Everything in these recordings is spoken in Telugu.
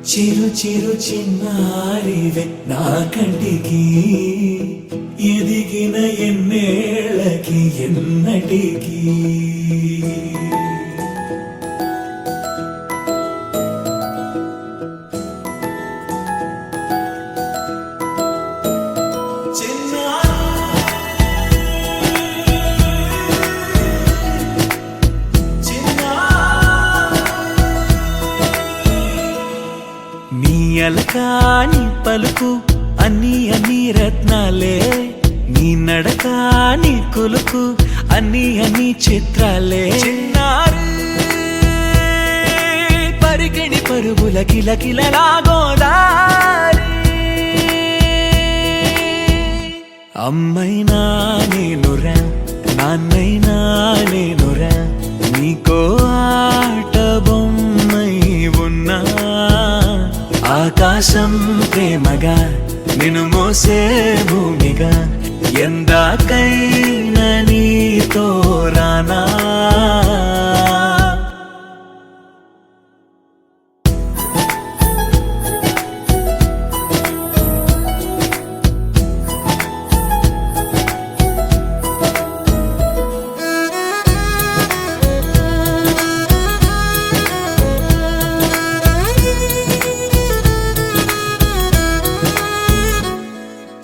చిరు చిరు చిన్నారివే నా కంటికి ఎదిగిన ఎన్నేళ్ళకి ఎన్నటికి అలకాని పలుకు అన్ని అన్ని రత్నాలే నీ నడకాని కొలుకు అన్ని అన్ని చిత్రాలే పరికిణి పరుగుల కిలకిలలాగోదారి అమ్మైనా నేనురా నాన్నైనా నేనురా నీకో ఆట బొమ్మై ఉన్నా ఆకాశం ప్రేమగా నిన్ను మోసే భూమిగా ఎందాకైనా నీతో రానా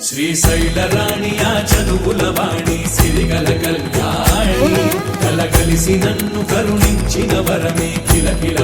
శ్రీశైల రాణి ఆ చదువుల వాణి సిరిగల కళ్యాణి కలగలిసి నన్ను కరుణించిన వరమే కిలకిల